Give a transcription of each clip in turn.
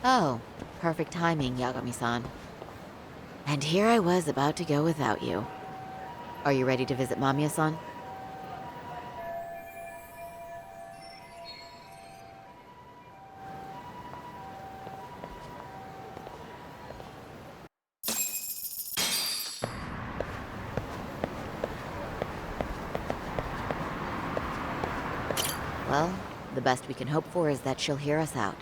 Oh, perfect timing, Yagami-san. And here I was about to go without you. Are you ready to visit Mamiya-san? Well, the best we can hope for is that she'll hear us out.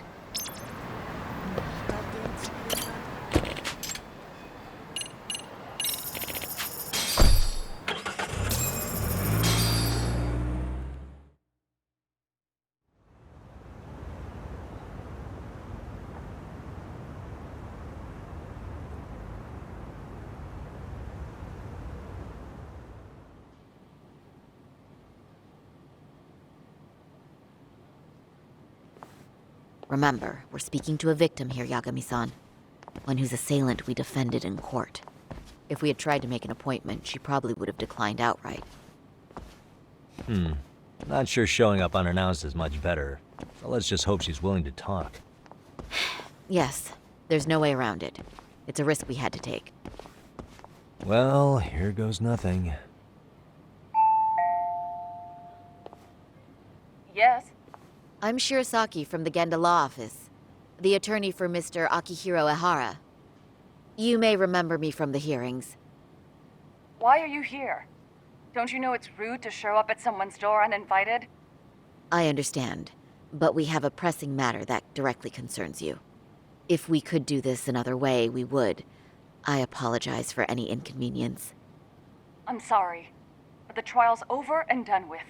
Remember, we're speaking to a victim here, Yagami-san. One whose assailant we defended in court. If we had tried to make an appointment, she probably would have declined outright. Not sure showing up unannounced is much better, so let's just hope she's willing to talk. Yes, there's no way around it. It's a risk we had to take. Well, here goes nothing. Yes? I'm Shirasaki from the Genda Law Office, the attorney for Mr. Akihiro Ehara. You may remember me from the hearings. Why are you here? Don't you know it's rude to show up at someone's door uninvited? I understand, but we have a pressing matter that directly concerns you. If we could do this another way, we would. I apologize for any inconvenience. I'm sorry, but the trial's over and done with.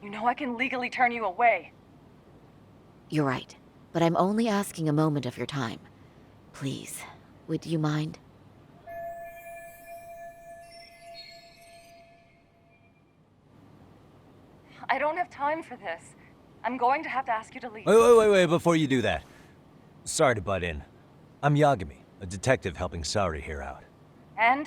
You know I can legally turn you away. You're right, but I'm only asking a moment of your time. Please, would you mind? I don't have time for this. I'm going to have to ask you to leave. Wait, before you do that. Sorry to butt in. I'm Yagami, a detective helping Saori here out. And?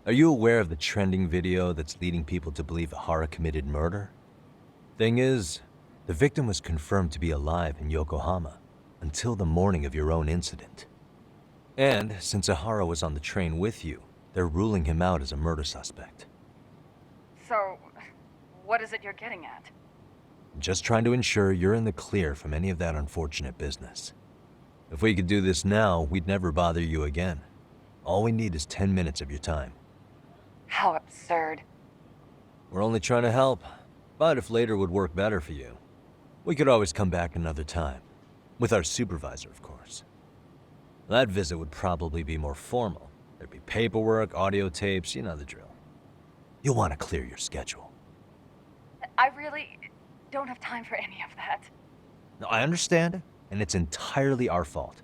Are you aware of the trending video that's leading people to believe Ehara committed murder? Thing is, the victim was confirmed to be alive in Yokohama until the morning of your own incident. And since Ehara was on the train with you, they're ruling him out as a murder suspect. So, what is it you're getting at? Just trying to ensure you're in the clear from any of that unfortunate business. If we could do this now, we'd never bother you again. All we need is 10 minutes of your time. How absurd. We're only trying to help, but if later would work better for you, we could always come back another time. With our supervisor, of course. That visit would probably be more formal. There'd be paperwork, audio tapes, you know the drill. You'll want to clear your schedule. I really don't have time for any of that. No, I understand, and it's entirely our fault.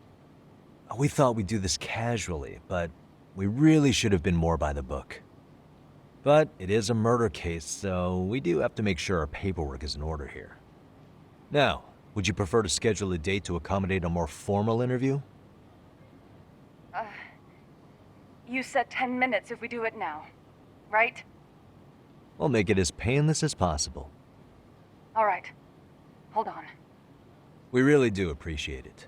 We thought we'd do this casually, but we really should have been more by the book. But it is a murder case, so we do have to make sure our paperwork is in order here. Now, would you prefer to schedule a date to accommodate a more formal interview? You said 10 minutes if we do it now, right? We'll make it as painless as possible. All right. Hold on. We really do appreciate it.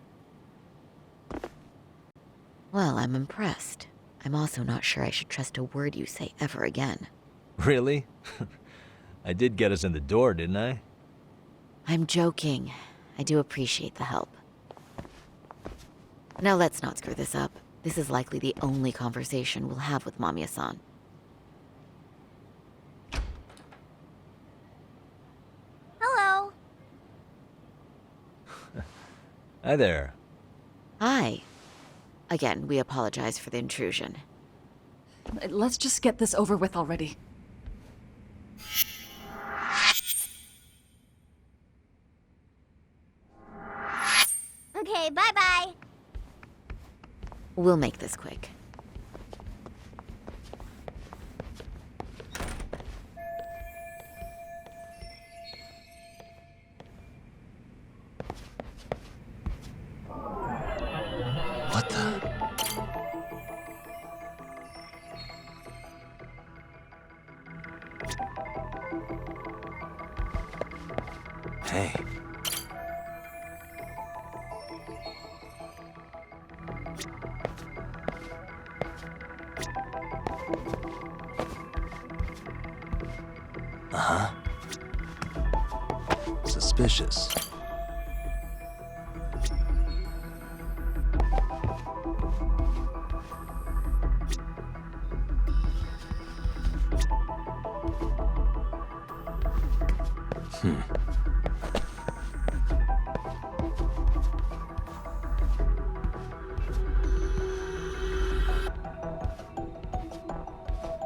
Well, I'm impressed. I'm also not sure I should trust a word you say ever again. Really? I did get us in the door, didn't I? I'm joking. I do appreciate the help. Now let's not screw this up. This is likely the only conversation we'll have with Mamiya-san. Hello. Hi there. Hi. Again, we apologize for the intrusion. Let's just get this over with already. Okay, bye-bye. We'll make this quick. What the? Hey. Uh-huh. Suspicious.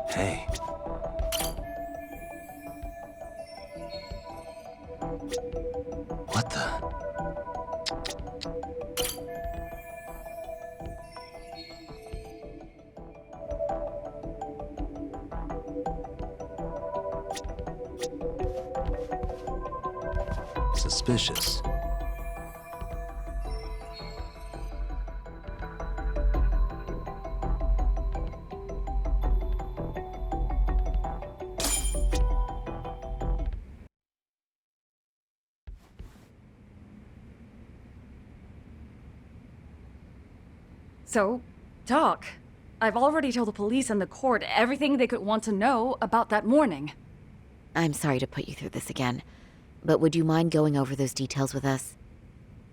Hey. What the? Suspicious. So, Doc, I've already told the police and the court everything they could want to know about that morning. I'm sorry to put you through this again, but would you mind going over those details with us?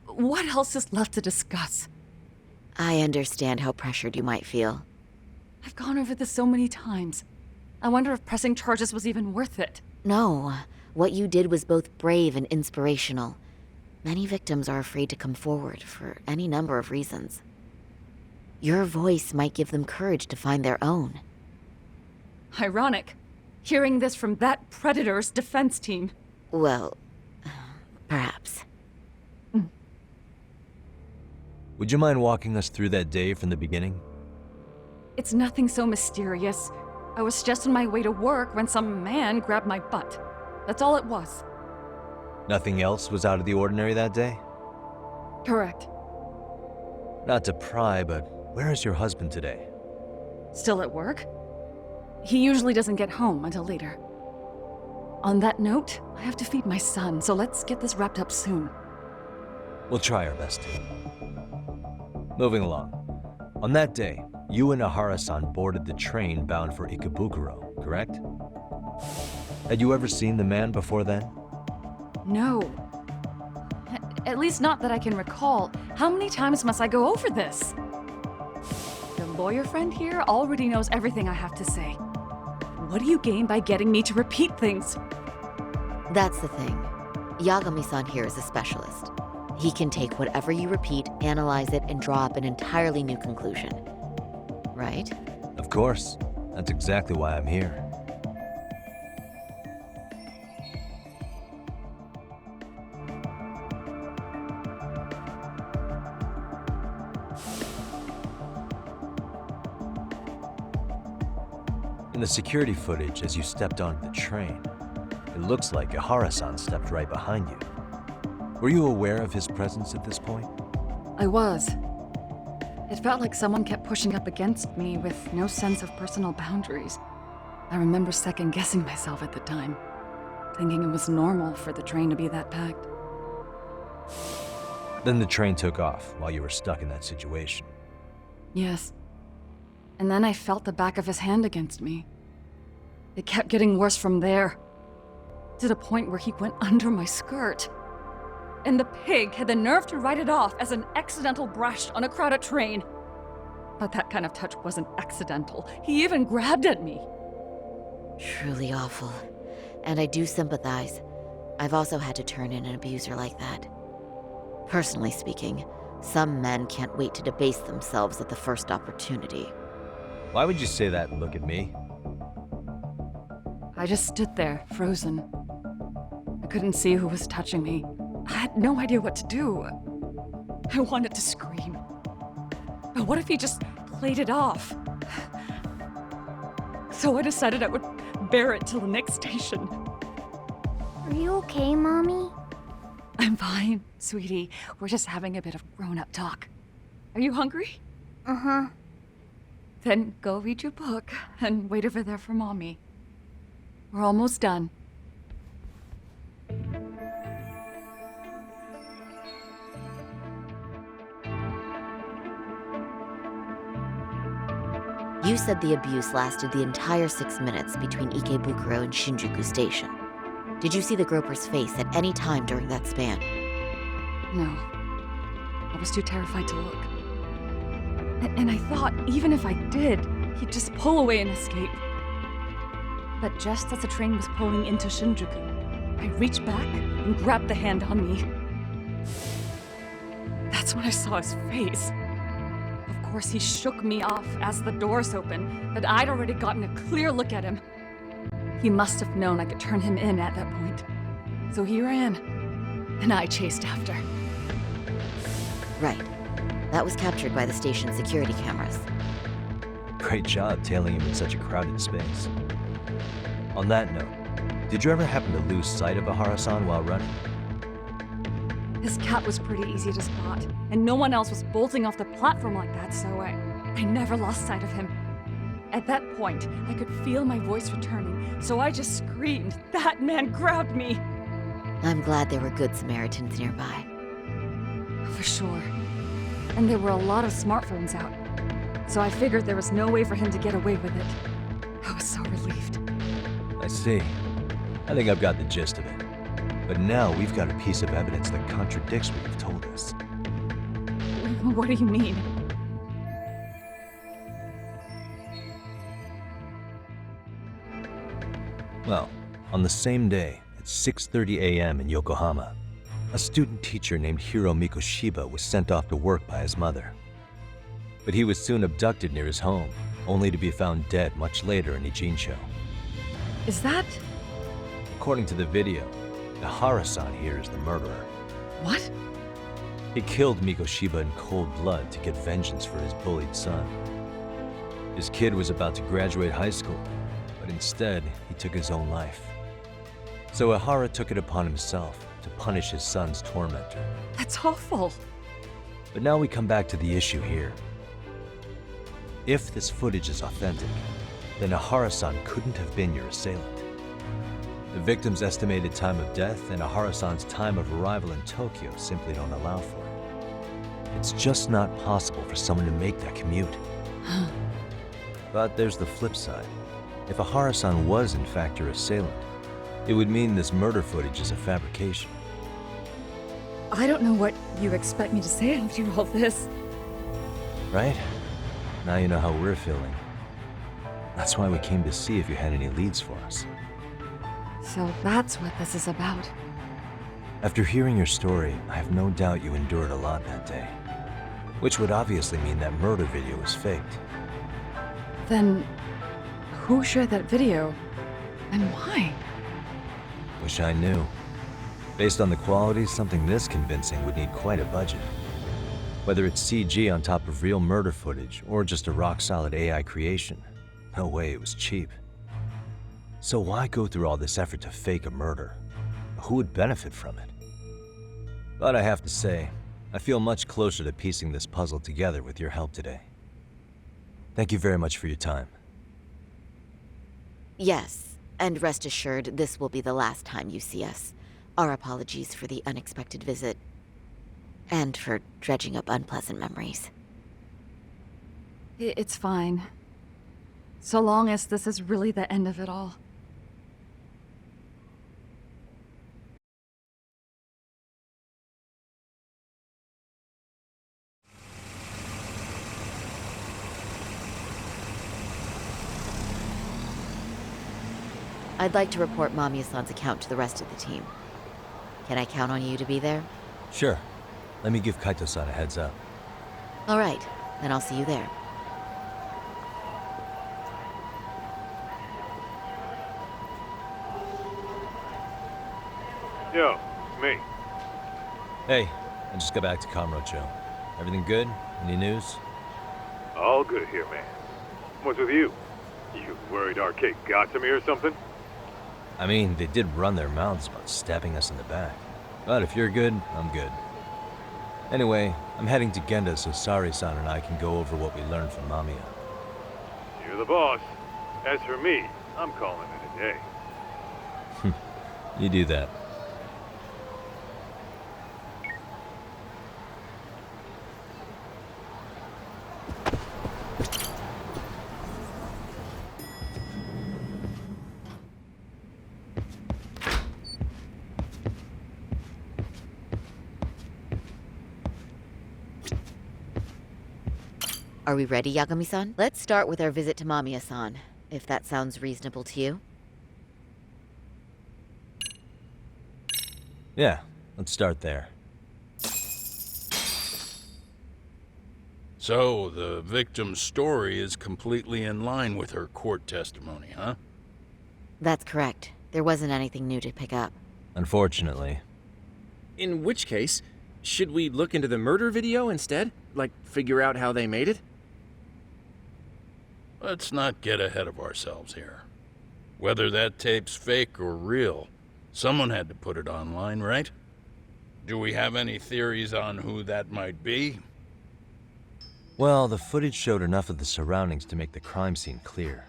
What else is left to discuss? I understand how pressured you might feel. I've gone over this so many times. I wonder if pressing charges was even worth it. No, what you did was both brave and inspirational. Many victims are afraid to come forward for any number of reasons. Your voice might give them courage to find their own. Ironic, hearing this from that predator's defense team. Well, perhaps. Would you mind walking us through that day from the beginning? It's nothing so mysterious. I was just on my way to work when some man grabbed my butt. That's all it was. Nothing else was out of the ordinary that day? Correct. Not to pry, but where is your husband today? Still at work? He usually doesn't get home until later. On that note, I have to feed my son, so let's get this wrapped up soon. We'll try our best to. Moving along. On that day, you and Ahara-san boarded the train bound for Ikebukuro, correct? Had you ever seen the man before then? No. At least not that I can recall. How many times must I go over this? Your lawyer friend here already knows everything I have to say. What do you gain by getting me to repeat things? That's the thing. Yagami-san here is a specialist. He can take whatever you repeat, analyze it, and draw up an entirely new conclusion. Right? Of course. That's exactly why I'm here. In the security footage as you stepped onto the train, it looks like Ahara-san stepped right behind you. Were you aware of his presence at this point? I was. It felt like someone kept pushing up against me with no sense of personal boundaries. I remember second-guessing myself at the time, thinking it was normal for the train to be that packed. Then the train took off while you were stuck in that situation. Yes. And then I felt the back of his hand against me. It kept getting worse from there, to the point where he went under my skirt. And the pig had the nerve to write it off as an accidental brush on a crowded train. But that kind of touch wasn't accidental. He even grabbed at me. Truly awful. And I do sympathize. I've also had to turn in an abuser like that. Personally speaking, some men can't wait to debase themselves at the first opportunity. Why would you say that and look at me? I just stood there, frozen. I couldn't see who was touching me. I had no idea what to do. I wanted to scream. But what if he just played it off? So I decided I would bear it till the next station. Are you okay, Mommy? I'm fine, sweetie. We're just having a bit of grown-up talk. Are you hungry? Uh-huh. Then go read your book and wait over there for Mommy. We're almost done. You said the abuse lasted the entire 6 minutes between Ikebukuro and Shinjuku Station. Did you see the groper's face at any time during that span? No. I was too terrified to look. And I thought, even if I did, he'd just pull away and escape. But just as the train was pulling into Shinjuku, I reached back and grabbed the hand on me. That's when I saw his face. Of course, he shook me off as the doors opened, but I'd already gotten a clear look at him. He must have known I could turn him in at that point. So he ran, and I chased after. Right. That was captured by the station's security cameras. Great job tailing him in such a crowded space. On that note, did you ever happen to lose sight of Ahara-san while running? His cat was pretty easy to spot, and no one else was bolting off the platform like that, so I never lost sight of him. At that point, I could feel my voice returning, so I just screamed, "That man grabbed me!" I'm glad there were good Samaritans nearby. For sure. And there were a lot of smartphones out, so I figured there was no way for him to get away with it. I was so relieved. I see. I think I've got the gist of it. But now we've got a piece of evidence that contradicts what you've told us. What do you mean? Well, on the same day, at 6:30 a.m. in Yokohama, a student teacher named Hiro Mikoshiba was sent off to work by his mother. But he was soon abducted near his home, only to be found dead much later in Ijincho. Is that... According to the video, Ahara-san here is the murderer. what? He killed Mikoshiba in cold blood to get vengeance for his bullied son. His kid was about to graduate high school, but instead, he took his own life. So Ahara took it upon himself to punish his son's tormentor. That's awful. But now we come back to the issue here. If this footage is authentic, then Ahara-san couldn't have been your assailant. The victim's estimated time of death and Ahara-san's time of arrival in Tokyo simply don't allow for it. It's just not possible for someone to make that commute. But there's the flip side. If Ahara-san was in fact your assailant, it would mean this murder footage is a fabrication. I don't know what you expect me to say after all this. Right? Now you know how we're feeling. That's why we came to see if you had any leads for us. So that's what this is about. After hearing your story, I have no doubt you endured a lot that day. Which would obviously mean that murder video was faked. Then, who shared that video? And why? Wish I knew. Based on the quality, something this convincing would need quite a budget. Whether it's CG on top of real murder footage, or just a rock-solid AI creation, no way it was cheap. So why go through all this effort to fake a murder? Who would benefit from it? But I have to say, I feel much closer to piecing this puzzle together with your help today. Thank you very much for your time. Yes, and rest assured, this will be the last time you see us. Our apologies for the unexpected visit, and for dredging up unpleasant memories. It's fine. So long as this is really the end of it all. I'd like to report Mamiya-san's account to the rest of the team. Can I count on you to be there? Sure. Let me give Kaito-san a heads up. All right, then I'll see you there. Yo, it's me. Hey, I just got back to Kamurocho. Everything good? Any news? All good here, man. What's with you? You worried our kid got to me or something? I mean, they did run their mouths about stabbing us in the back. But if you're good, I'm good. Anyway, I'm heading to Genda so Sari-san and I can go over what we learned from Mamiya. You're the boss. As for me, I'm calling it a day. You do that. Are we ready, Yagami-san? Let's start with our visit to Mamiya-san, if that sounds reasonable to you. Yeah, let's start there. So, the victim's story is completely in line with her court testimony, huh? That's correct. There wasn't anything new to pick up. Unfortunately. In which case, should we look into the murder video instead? Like, figure out how they made it? Let's not get ahead of ourselves here. Whether that tape's fake or real, someone had to put it online, right? Do we have any theories on who that might be? Well, the footage showed enough of the surroundings to make the crime scene clear.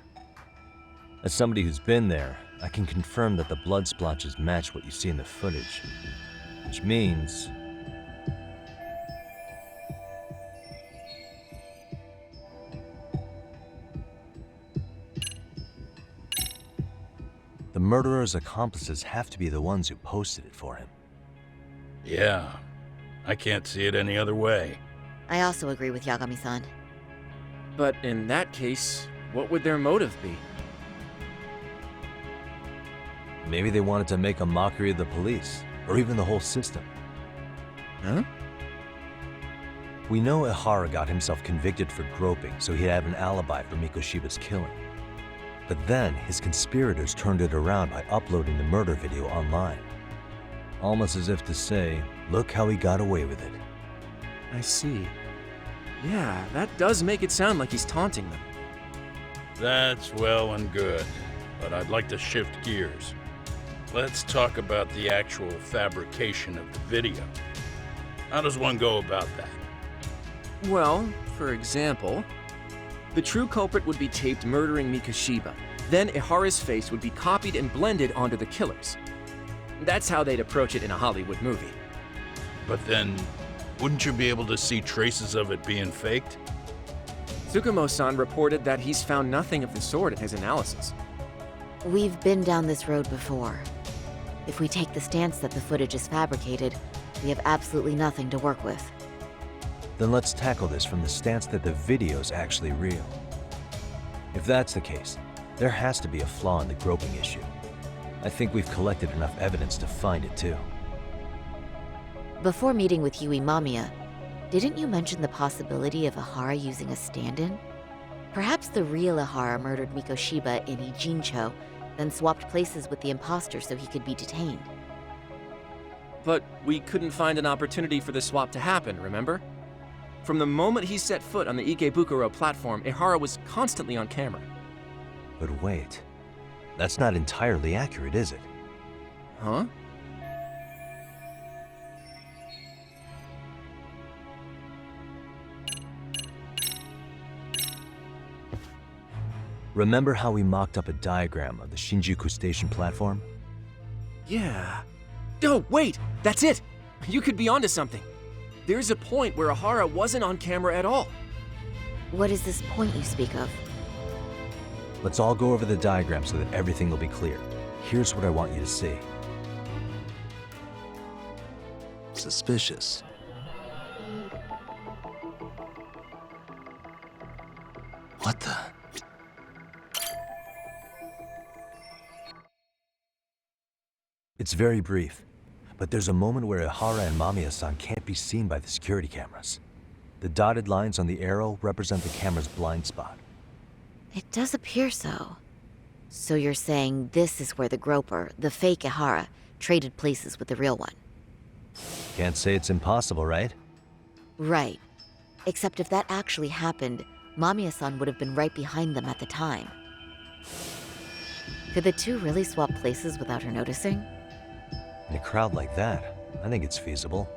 As somebody who's been there, I can confirm that the blood splotches match what you see in the footage. Which means... the murderer's accomplices have to be the ones who posted it for him. Yeah, I can't see it any other way. I also agree with Yagami-san. But in that case, what would their motive be? Maybe they wanted to make a mockery of the police, or even the whole system. Huh? We know Ihara got himself convicted for groping, so he'd have an alibi for Mikoshiba's killing. But then, his conspirators turned it around by uploading the murder video online. Almost as if to say, look how he got away with it. I see. Yeah, that does make it sound like he's taunting them. That's well and good, but I'd like to shift gears. Let's talk about the actual fabrication of the video. How does one go about that? Well, for example, the true culprit would be taped murdering Mikoshiba. Then Ihara's face would be copied and blended onto the killers. That's how they'd approach it in a Hollywood movie. But then, wouldn't you be able to see traces of it being faked? Tsukumo-san reported that he's found nothing of the sort in his analysis. We've been down this road before. If we take the stance that the footage is fabricated, we have absolutely nothing to work with. Then let's tackle this from the stance that the video's actually real. If that's the case, there has to be a flaw in the groping issue. I think we've collected enough evidence to find it too. Before meeting with Yui Mamiya, didn't you mention the possibility of Ihara using a stand-in? Perhaps the real Ihara murdered Mikoshiba in Ijincho, then swapped places with the imposter so he could be detained. But we couldn't find an opportunity for the swap to happen, remember? From the moment he set foot on the Ikebukuro platform, Ihara was constantly on camera. But wait, that's not entirely accurate, is it? Huh? Remember how we mocked up a diagram of the Shinjuku station platform? Yeah. Oh, wait! That's it! You could be onto something. There's a point where Ihara wasn't on camera at all. What is this point you speak of? Let's all go over the diagram so that everything will be clear. Here's what I want you to see. Suspicious. What the? It's very brief, but there's a moment where Ihara and Mamiya-san can't be seen by the security cameras. The dotted lines on the arrow represent the camera's blind spot. It does appear so. So you're saying this is where the groper, the fake Ihara, traded places with the real one? Can't say it's impossible, right? Right. Except if that actually happened, Mamiya-san would have been right behind them at the time. Could the two really swap places without her noticing? In a crowd like that, I think it's feasible.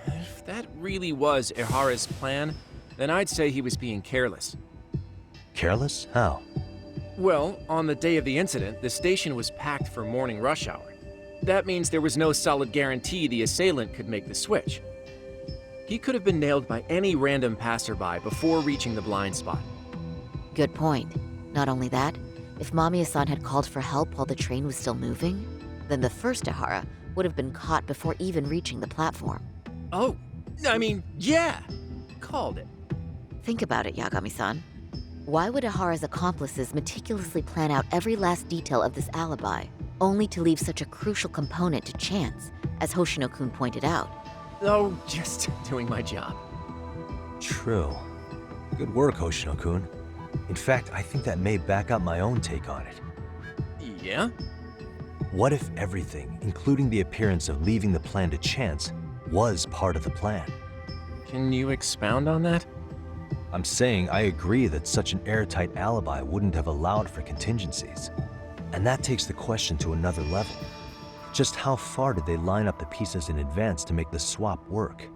If that really was Ihara's plan, then I'd say he was being careless. Careless? How? Well, on the day of the incident, the station was packed for morning rush hour. That means there was no solid guarantee the assailant could make the switch. He could have been nailed by any random passerby before reaching the blind spot. Good point. Not only that, if Mamiya-san had called for help while the train was still moving, then the first Ihara would have been caught before even reaching the platform. Oh, I mean, yeah! Called it. Think about it, Yagami-san. Why would Ihara's accomplices meticulously plan out every last detail of this alibi, only to leave such a crucial component to chance, as Hoshino-kun pointed out? Oh, just doing my job. True. Good work, Hoshino-kun. In fact, I think that may back up my own take on it. Yeah? What if everything, including the appearance of leaving the plan to chance, was part of the plan? Can you expound on that? I'm saying I agree that such an airtight alibi wouldn't have allowed for contingencies. And that takes the question to another level. Just how far did they line up the pieces in advance to make the swap work?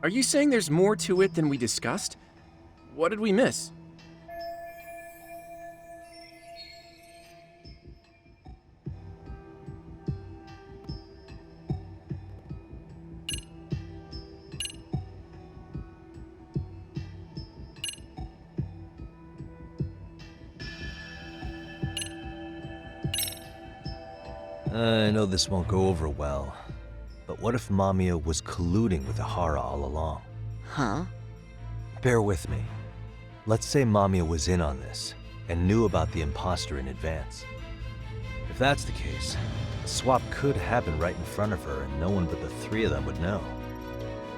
Are you saying there's more to it than we discussed? What did we miss? I know this won't go over well, but what if Mamiya was colluding with Ihara all along? Huh? Bear with me. Let's say Mamiya was in on this and knew about the imposter in advance. If that's the case, the swap could happen right in front of her and no one but the three of them would know.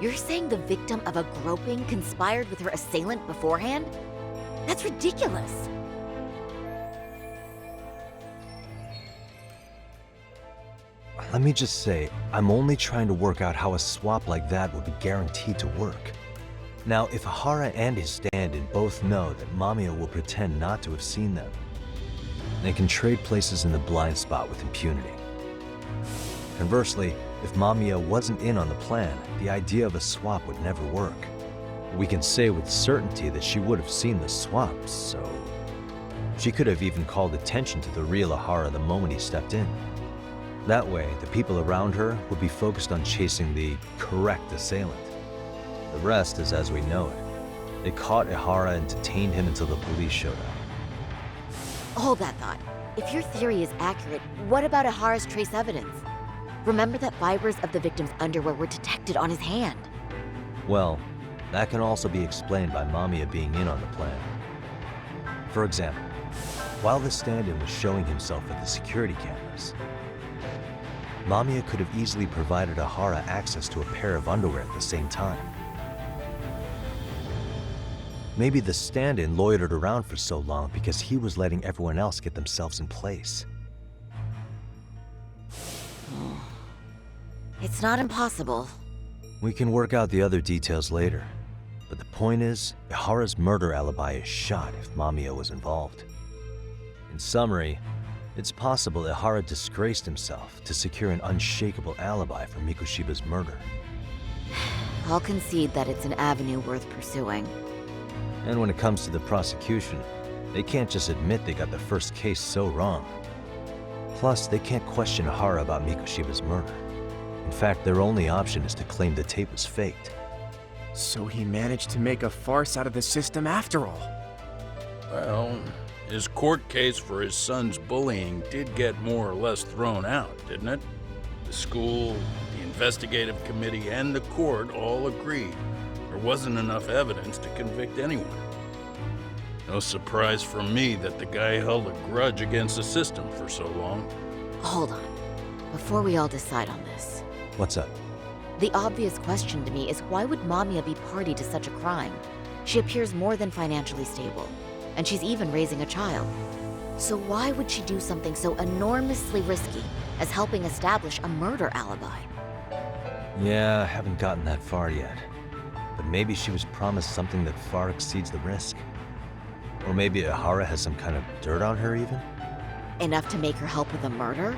You're saying the victim of a groping conspired with her assailant beforehand? That's ridiculous. Let me just say, I'm only trying to work out how a swap like that would be guaranteed to work. Now, if Ihara and his stand-in both know that Mamiya will pretend not to have seen them, they can trade places in the blind spot with impunity. Conversely, if Mamiya wasn't in on the plan, the idea of a swap would never work. We can say with certainty that she would have seen the swap, so... She could have even called attention to the real Ihara the moment he stepped in. That way, the people around her would be focused on chasing the correct assailant. The rest is as we know it. They caught Ihara and detained him until the police showed up. Hold that thought. If your theory is accurate, what about Ihara's trace evidence? Remember that fibers of the victim's underwear were detected on his hand. Well, that can also be explained by Mamiya being in on the plan. For example, while the stand-in was showing himself at the security cameras, Mamiya could have easily provided Ihara access to a pair of underwear at the same time. Maybe the stand-in loitered around for so long because he was letting everyone else get themselves in place. It's not impossible. We can work out the other details later, but the point is, Ihara's murder alibi is shot if Mamiya was involved. In summary, it's possible Ihara disgraced himself to secure an unshakable alibi for Mikoshiba's murder. I'll concede that it's an avenue worth pursuing. And when it comes to the prosecution, they can't just admit they got the first case so wrong. Plus, they can't question Ihara about Mikoshiba's murder. In fact, their only option is to claim the tape was faked. So he managed to make a farce out of the system after all. Well, his court case for his son's bullying did get more or less thrown out, didn't it? The school, the investigative committee, and the court all agreed there wasn't enough evidence to convict anyone. No surprise for me that the guy held a grudge against the system for so long. Hold on. Before we all decide on this, What's up? the obvious question to me is why would Mamiya be party to such a crime? She appears more than financially stable, and she's even raising a child. So why would she do something so enormously risky as helping establish a murder alibi? Yeah, I haven't gotten that far yet. But maybe she was promised something that far exceeds the risk. Or maybe Ihara has some kind of dirt on her even? Enough to make her help with a murder?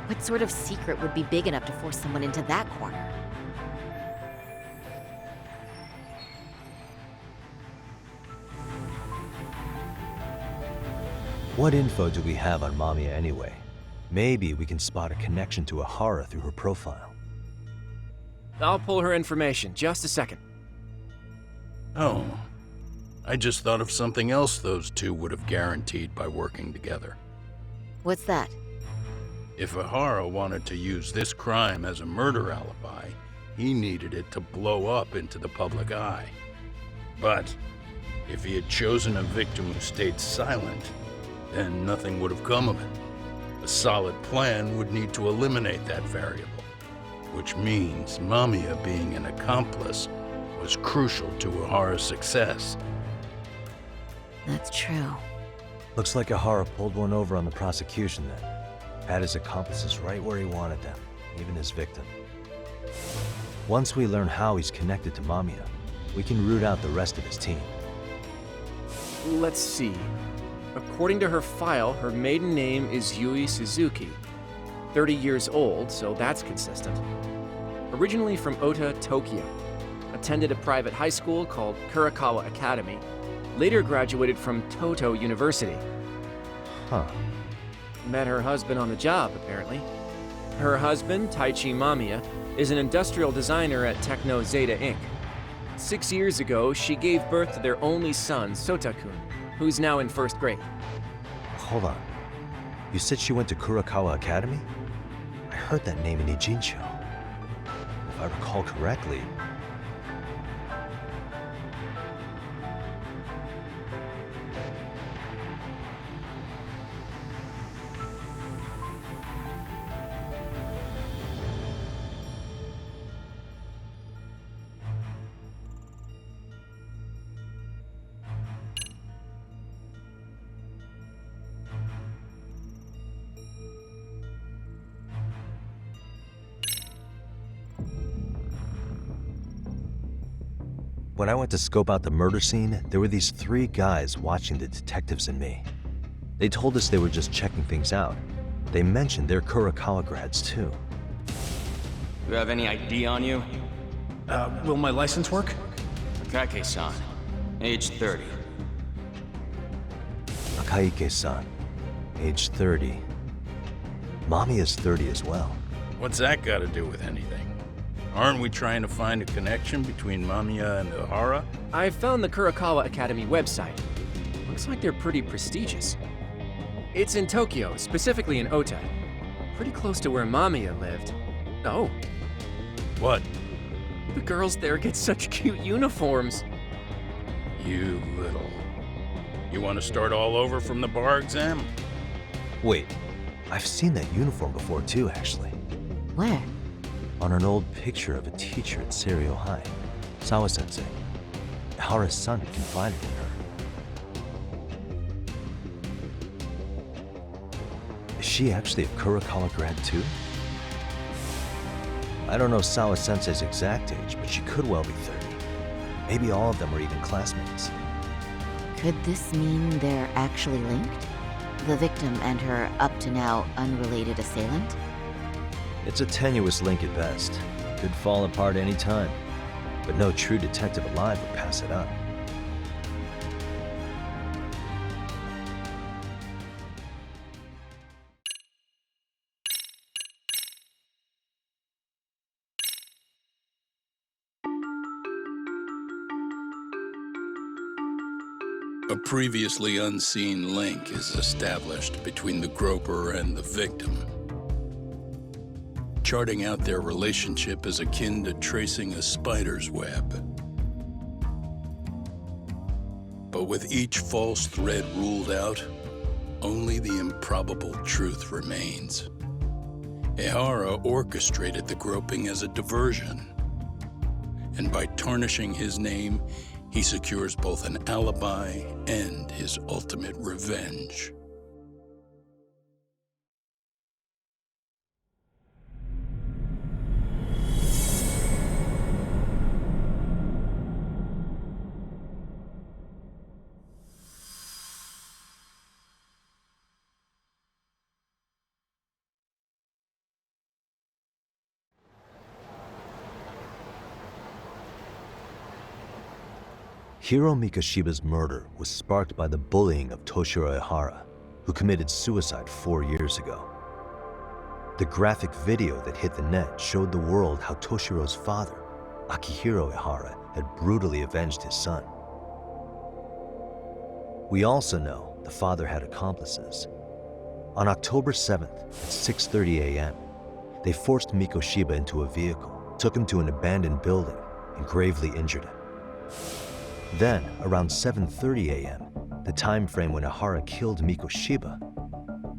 What sort of secret would be big enough to force someone into that corner? What info do we have on Mamiya anyway? Maybe we can spot a connection to Ihara through her profile. I'll pull her information. Just a second. Oh, I just thought of something else those two would have guaranteed by working together. What's that? If Ihara wanted to use this crime as a murder alibi, he needed it to blow up into the public eye. But if he had chosen a victim who stayed silent, then nothing would have come of it. A solid plan would need to eliminate that variable, which means Mamiya being an accomplice was crucial to Ihara's success. That's true. Looks like Ihara pulled one over on the prosecution then. Had his accomplices right where he wanted them, even his victim. Once we learn how he's connected to Mamiya, we can root out the rest of his team. Let's see. According to her file, her maiden name is Yui Suzuki. 30 years old, so that's consistent. Originally from Ota, Tokyo. Attended a private high school called Kurakawa Academy. Later graduated from Toto University. Huh. Met her husband on the job, apparently. Her husband, Taichi Mamiya, is an industrial designer at Techno Zeta Inc. 6 years ago, she gave birth to their only son, Sota-kun, who's now in first grade. Hold on. You said she went to Kurakawa Academy? I heard that name in Ijincho. If I recall correctly... When I went to scope out the murder scene, there were these 3 guys watching the detectives and me. They told us they were just checking things out. They mentioned they're Kurakawa grads too. Do you have any ID on you? Will my license work? Akake-san, age 30. Akaike-san, age 30. Mommy is 30 as well. What's that got to do with anything? Aren't we trying to find a connection between Mamiya and Ihara? I found the Kurakawa Academy website. Looks like they're pretty prestigious. It's in Tokyo, specifically in Ota. Pretty close to where Mamiya lived. Oh, What? the girls there get such cute uniforms. You little... You want to start all over from the bar exam? Wait, I've seen that uniform before too, actually. Where? On an old picture of a teacher at Seiryo High, Sawa-sensei. Ihara's son had confided in her. Is she actually a Kurakawa grad too? I don't know Sawa-sensei's exact age, but she could well be 30. Maybe all of them were even classmates. Could this mean they're actually linked? The victim and her up-to-now unrelated assailant? It's a tenuous link at best. Could fall apart any time. But no true detective alive would pass it up. A previously unseen link is established between the groper and the victim. Charting out their relationship is akin to tracing a spider's web. But with each false thread ruled out, only the improbable truth remains. Ihara orchestrated the groping as a diversion, and by tarnishing his name, he secures both an alibi and his ultimate revenge. Hiro Mikoshiba's murder was sparked by the bullying of Toshiro Ihara, who committed suicide 4 years ago. The graphic video that hit the net showed the world how Toshiro's father, Akihiro Ihara, had brutally avenged his son. We also know the father had accomplices. On October 7th at 6:30 a.m., they forced Mikoshiba into a vehicle, took him to an abandoned building, and gravely injured him. Then, around 7:30 a.m., the time frame when Ihara killed Mikoshiba,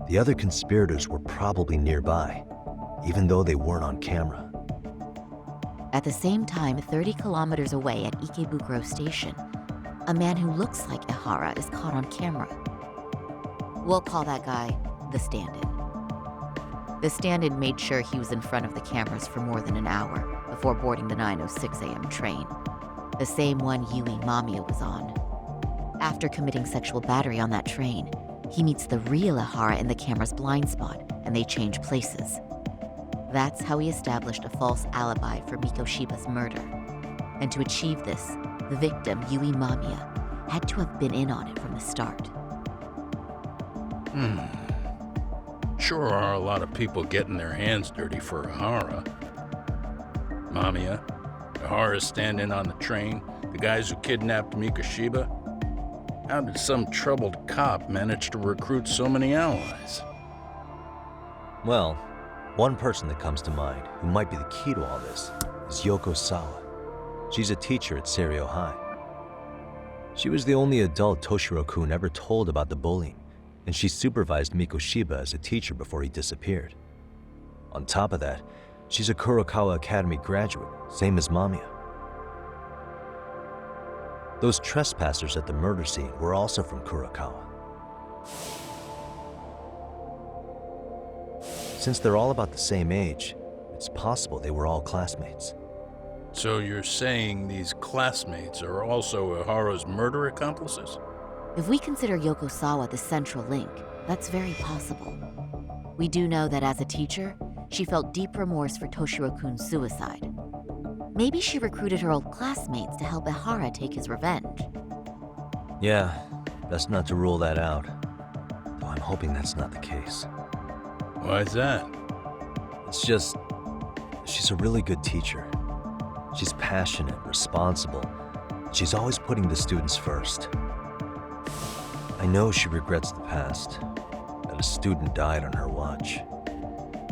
the other conspirators were probably nearby, even though they weren't on camera. At the same time, 30 kilometers away at Ikebukuro Station, a man who looks like Ihara is caught on camera. We'll call that guy the stand-in. The stand-in made sure he was in front of the cameras for more than an hour before boarding the 9:06 a.m. train, the same one Yui Mamiya was on. After committing sexual battery on that train, he meets the real Ihara in the camera's blind spot, and they change places. That's how he established a false alibi for Mikoshiba's murder. And to achieve this, the victim, Yui Mamiya, had to have been in on it from the start. Sure are a lot of people getting their hands dirty for Ihara. Mamiya, Ihara's stand-in on the train, the guys who kidnapped Mikoshiba. How did some troubled cop manage to recruit so many allies? Well, one person that comes to mind who might be the key to all this is Yoko Sawa. She's a teacher at Seiryo High. She was the only adult Toshiro-kun ever told about the bullying, and she supervised Mikoshiba as a teacher before he disappeared. On top of that, she's a Kurokawa Academy graduate, same as Mamiya. Those trespassers at the murder scene were also from Kurokawa. Since they're all about the same age, it's possible they were all classmates. So you're saying these classmates are also Ihara's murder accomplices? If we consider Yoko Sawa the central link, that's very possible. We do know that as a teacher, she felt deep remorse for Toshiro-kun's suicide. Maybe she recruited her old classmates to help Ihara take his revenge. Yeah, best not to rule that out. Though I'm hoping that's not the case. Why's that? It's just, she's a really good teacher. She's passionate, responsible. She's always putting the students first. I know she regrets the past, that a student died on her watch.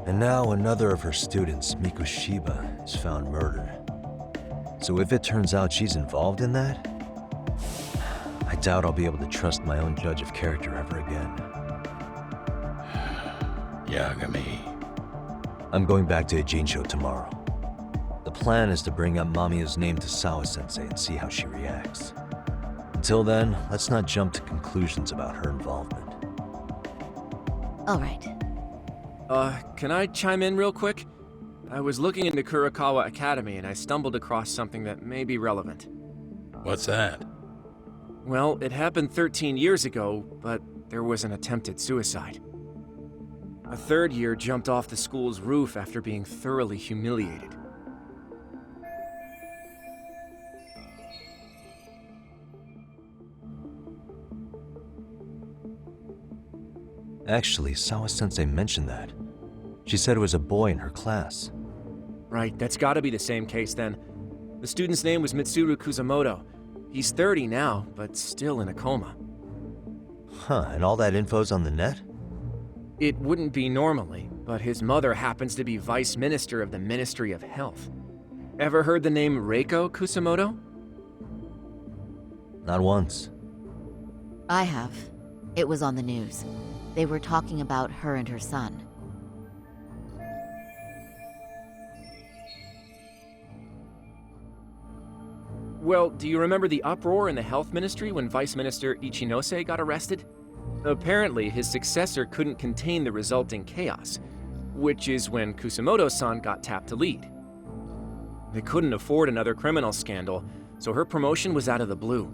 And now another of her students, Mikoshiba, is found murdered. So if it turns out she's involved in that, I doubt I'll be able to trust my own judge of character ever again. Yagami. I'm going back to Ijincho tomorrow. The plan is to bring up Mamiya's name to Sawa-sensei and see how she reacts. Until then, let's not jump to conclusions about her involvement. All right. Can I chime in real quick? I was looking into Kurokawa Academy and I stumbled across something that may be relevant. What's that? Well, it happened 13 years ago, but there was an attempted suicide. A third year jumped off the school's roof after being thoroughly humiliated. Actually, Sawa-sensei mentioned that. She said it was a boy in her class. Right, that's gotta be the same case then. The student's name was Mitsuru Kusamoto. He's 30 now, but still in a coma. Huh, and all that info's on the net? It wouldn't be normally, but his mother happens to be Vice Minister of the Ministry of Health. Ever heard the name Reiko Kusamoto? Not once. I have. It was on the news. They were talking about her and her son. Well, do you remember the uproar in the health ministry when Vice Minister Ichinose got arrested? Apparently, his successor couldn't contain the resulting chaos, which is when Kusamoto-san got tapped to lead. They couldn't afford another criminal scandal, so her promotion was out of the blue.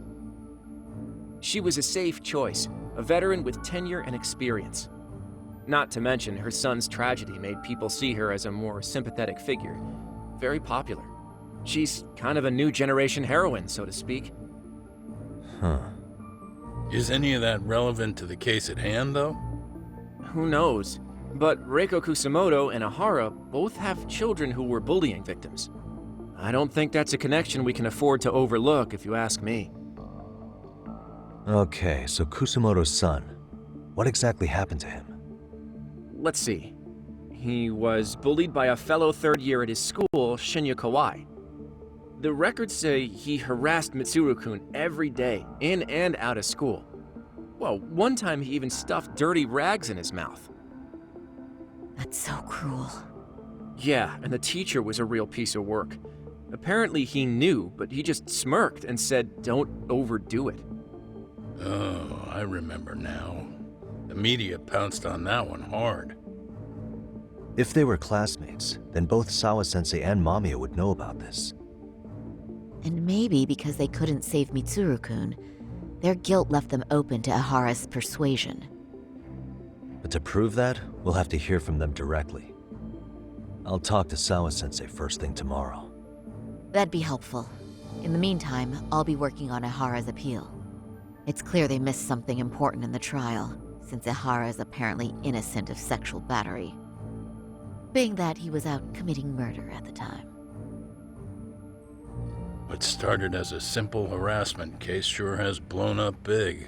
She was a safe choice, a veteran with tenure and experience. Not to mention, her son's tragedy made people see her as a more sympathetic figure. Very popular. She's kind of a new generation heroine, so to speak. Huh. Is any of that relevant to the case at hand, though? Who knows? But Reiko Kusamoto and Ahara both have children who were bullying victims. I don't think that's a connection we can afford to overlook, if you ask me. Okay, so Kusamoto's son. What exactly happened to him? Let's see. He was bullied by a fellow third year at his school, Shinya Kawai. The records say he harassed Mitsuru-kun every day, in and out of school. Well, one time he even stuffed dirty rags in his mouth. That's so cruel. Yeah, and the teacher was a real piece of work. Apparently he knew, but he just smirked and said, "Don't overdo it." Oh, I remember now. The media pounced on that one hard. If they were classmates, then both Sawa-sensei and Mamiya would know about this. And maybe because they couldn't save Mitsuru-kun, their guilt left them open to Ahara's persuasion. But to prove that, we'll have to hear from them directly. I'll talk to Sawa-sensei first thing tomorrow. That'd be helpful. In the meantime, I'll be working on Ahara's appeal. It's clear they missed something important in the trial, since Ahara is apparently innocent of sexual battery. Being that he was out committing murder at the time. What started as a simple harassment case sure has blown up big.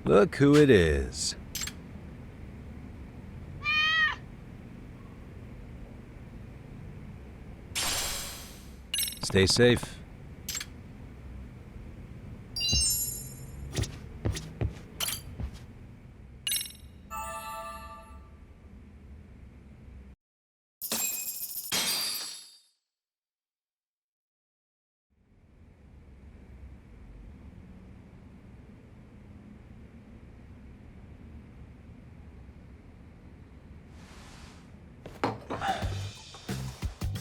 Look who it is. Stay safe.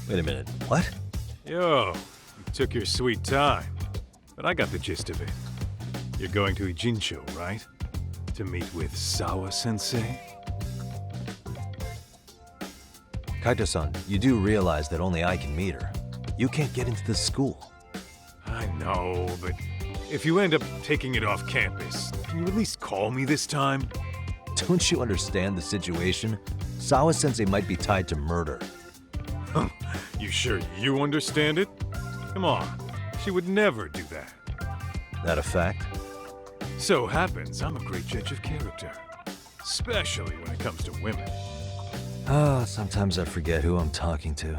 Wait a minute, what? Yo, you took your sweet time. But I got the gist of it. You're going to Ijincho, right? To meet with Sawa-sensei? Kaito-san, you do realize that only I can meet her. You can't get into the school. I know, but if you end up taking it off campus, can you at least call me this time? Don't you understand the situation? Sawa-sensei might be tied to murder. You sure you understand it? Come on, she would never do that. That a fact? So happens I'm a great judge of character. Especially when it comes to women. Sometimes I forget who I'm talking to.